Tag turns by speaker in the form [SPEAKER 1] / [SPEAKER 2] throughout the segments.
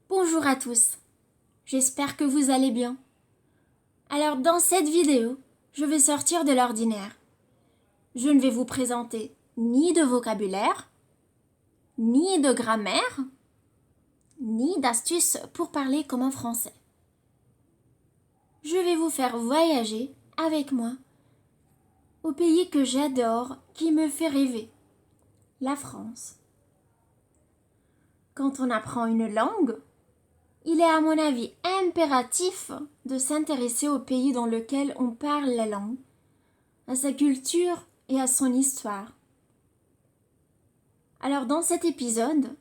[SPEAKER 1] Bonjour à tous, j'espère que vous allez bien. Alors dans cette vidéo, je vais sortir de l'ordinaire. Je ne vais vous présenter ni de vocabulaire, ni de grammaire, ni d'astuces pour parler comme un français. Je vais vous faire voyager avec moi au pays que j'adore, qui me fait rêver, la France. Quand on apprend une langue, il est à mon avis impératif de s'intéresser au pays dans lequel on parle la langue, à sa culture et à son histoire. Alors dans cet épisode,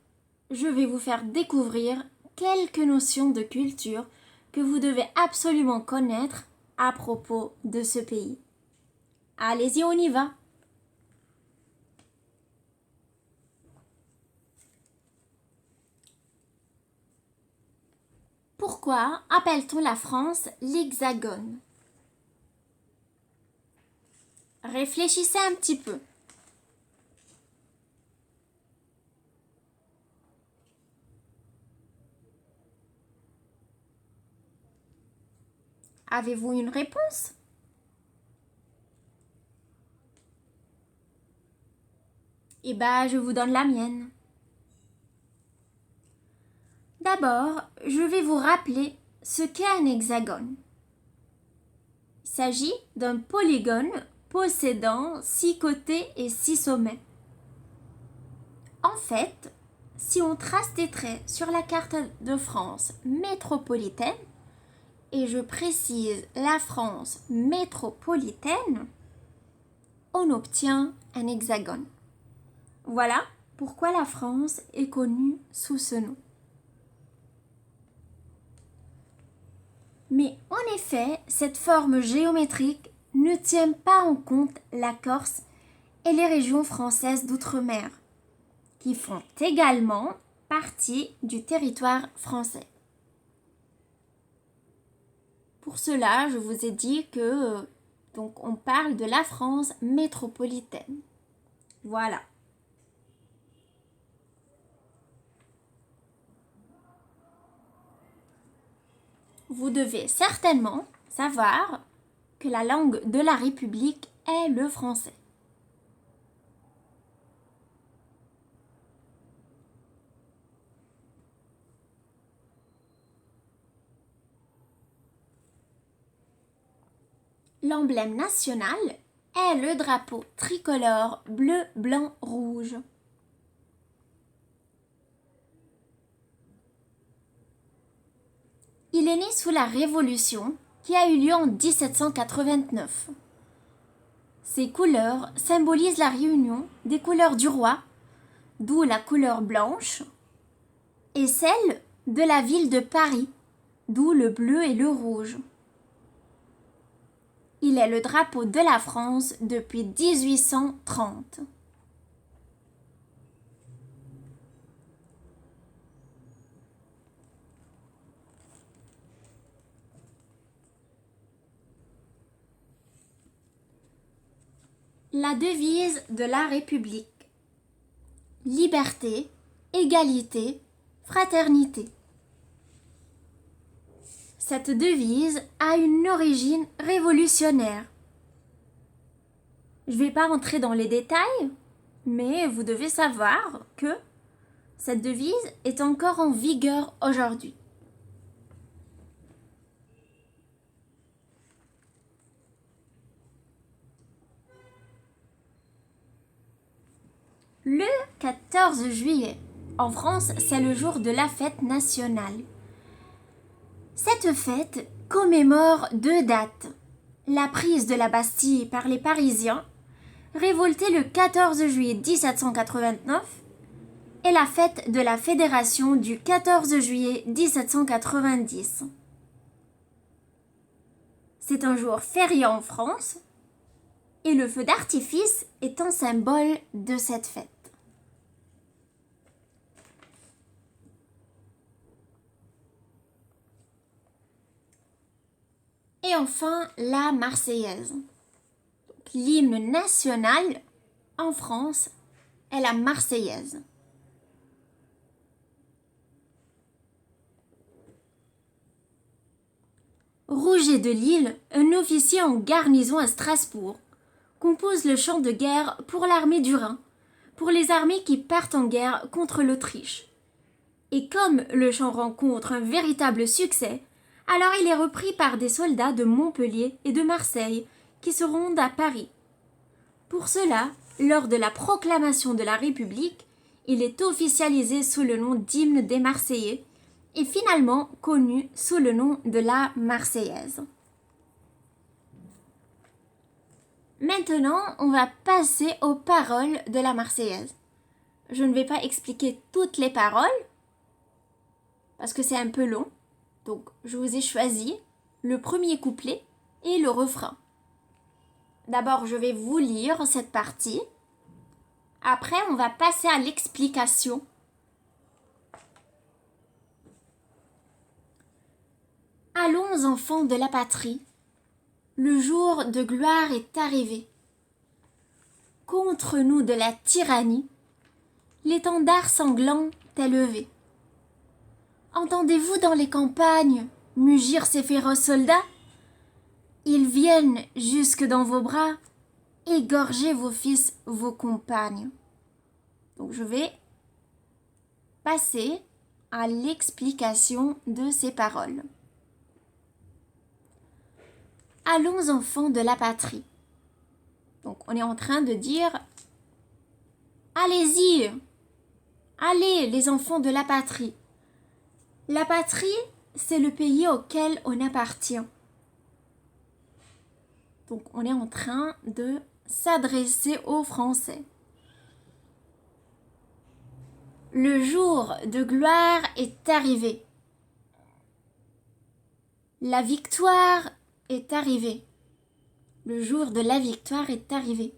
[SPEAKER 1] je vais vous faire découvrir quelques notions de culture que vous devez absolument connaître à propos de ce pays. Allez-y, on y va! Pourquoi appelle-t-on la France l'Hexagone? Réfléchissez un petit peu. Avez-vous une réponse? Eh bien, je vous donne la mienne. D'abord, je vais vous rappeler ce qu'est un hexagone. Il s'agit d'un polygone possédant 6 côtés et 6 sommets. En fait, si on trace des traits sur la carte de France métropolitaine, et je précise la France métropolitaine, on obtient un hexagone. Voilà pourquoi la France est connue sous ce nom. Mais en effet, cette forme géométrique ne tient pas en compte la Corse et les régions françaises d'outre-mer, qui font également partie du territoire français. Pour cela, je vous ai dit que on parle de la France métropolitaine. Voilà. Vous devez certainement savoir que la langue de la République est le français. L'emblème national est le drapeau tricolore bleu, blanc, rouge. Il est né sous la Révolution qui a eu lieu en 1789. Ces couleurs symbolisent la réunion des couleurs du roi, d'où la couleur blanche, et celle de la ville de Paris, d'où le bleu et le rouge. Il est le drapeau de la France depuis 1830. La devise de la République. Liberté, égalité, fraternité. Cette devise a une origine révolutionnaire. Je ne vais pas rentrer dans les détails, mais vous devez savoir que cette devise est encore en vigueur aujourd'hui. Le 14 juillet, en France, c'est le jour de la fête nationale. Cette fête commémore 2 dates. La prise de la Bastille par les Parisiens, révoltés le 14 juillet 1789, et la fête de la Fédération du 14 juillet 1790. C'est un jour férié en France, et le feu d'artifice est un symbole de cette fête. Et enfin, la Marseillaise. L'hymne national en France est la Marseillaise. Rouget de Lille, un officier en garnison à Strasbourg, compose le chant de guerre pour l'armée du Rhin, pour les armées qui partent en guerre contre l'Autriche. Et comme le chant rencontre un véritable succès, alors il est repris par des soldats de Montpellier et de Marseille qui se rendent à Paris. Pour cela, lors de la proclamation de la République, il est officialisé sous le nom d'hymne des Marseillais et finalement connu sous le nom de la Marseillaise. Maintenant, on va passer aux paroles de la Marseillaise. Je ne vais pas expliquer toutes les paroles parce que c'est un peu long. Donc, je vous ai choisi le premier couplet et le refrain. D'abord, je vais vous lire cette partie. Après, on va passer à l'explication. Allons, enfants de la patrie, le jour de gloire est arrivé. Contre nous de la tyrannie, l'étendard sanglant est levé. Entendez-vous dans les campagnes mugir ces féroces soldats? Ils viennent jusque dans vos bras, égorger vos fils, vos compagnes. Donc je vais passer à l'explication de ces paroles. Allons, enfants de la patrie. Donc on est en train de dire allez-y, allez les enfants de la patrie. La patrie, c'est le pays auquel on appartient. Donc on est en train de s'adresser aux Français. Le jour de gloire est arrivé. La victoire est arrivée. Le jour de la victoire est arrivé.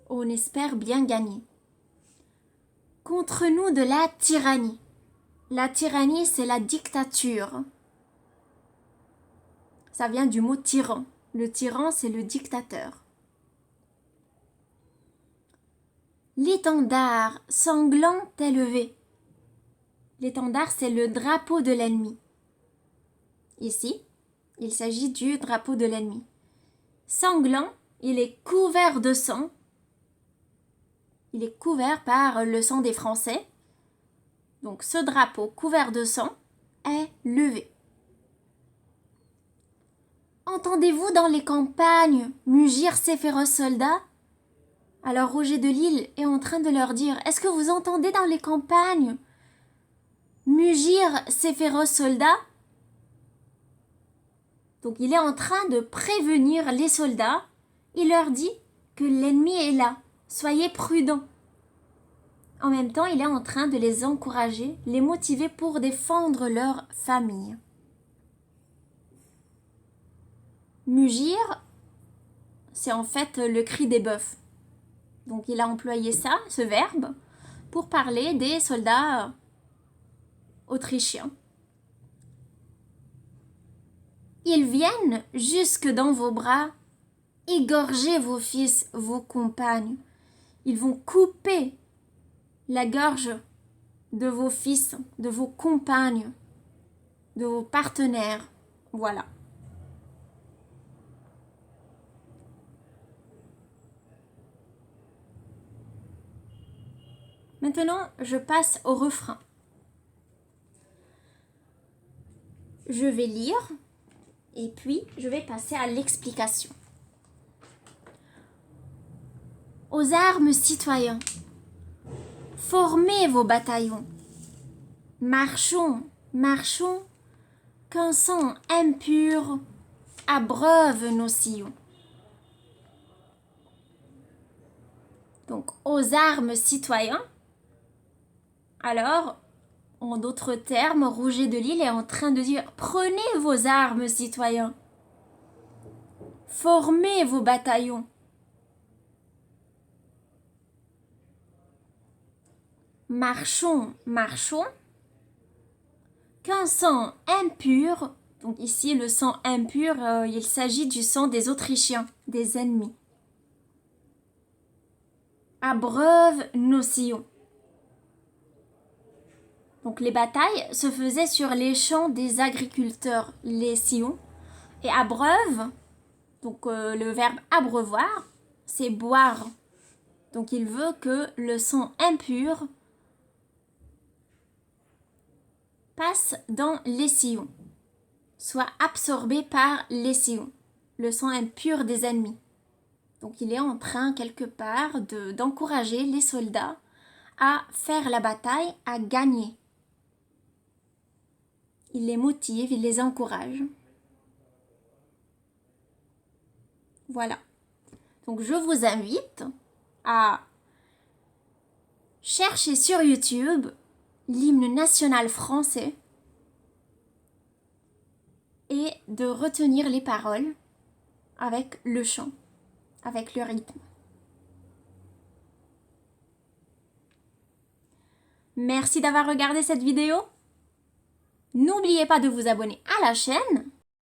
[SPEAKER 1] On espère bien gagner. Contre nous de la tyrannie. La tyrannie, c'est la dictature. Ça vient du mot tyran. Le tyran, c'est le dictateur. L'étendard sanglant est levé. L'étendard, c'est le drapeau de l'ennemi. Ici, il s'agit du drapeau de l'ennemi. Sanglant, il est couvert de sang. Il est couvert par le sang des Français. Donc ce drapeau couvert de sang est levé. Entendez-vous dans les campagnes mugir ces féroces soldats? Alors Rouget de Lille est en train de leur dire, est-ce que vous entendez dans les campagnes mugir ces féroces soldats? Donc il est en train de prévenir les soldats. Il leur dit que l'ennemi est là. Soyez prudents. En même temps, il est en train de les encourager, les motiver pour défendre leur famille. Mugir, c'est en fait le cri des bœufs. Donc il a employé ça, ce verbe, pour parler des soldats autrichiens. Ils viennent jusque dans vos bras, égorger vos fils, vos compagnes. Ils vont couper la gorge de vos fils, de vos compagnes, de vos partenaires. Voilà. Maintenant, je passe au refrain. Je vais lire et puis je vais passer à l'explication. Aux armes, citoyens, formez vos bataillons. Marchons, marchons, qu'un sang impur abreuve nos sillons. Donc, aux armes, citoyens. Alors, en d'autres termes, Rouget de Lille est en train de dire « Prenez vos armes, citoyens. Formez vos bataillons. Marchons, marchons. Qu'un sang impur, donc ici le sang impur, il s'agit du sang des Autrichiens, des ennemis, abreuve nos sillons. Donc les batailles se faisaient sur les champs des agriculteurs, les sillons. Et abreuve, donc le verbe abreuvoir, c'est boire. Donc il veut que le sang impur passe dans les sillons, soit absorbé par les sillons, le sang impur des ennemis. Donc il est en train quelque part d'encourager les soldats à faire la bataille, à gagner. Il les motive, il les encourage. Voilà. Donc je vous invite à chercher sur YouTube l'hymne national français et de retenir les paroles avec le chant, avec le rythme. Merci d'avoir regardé cette vidéo. N'oubliez pas de vous abonner à la chaîne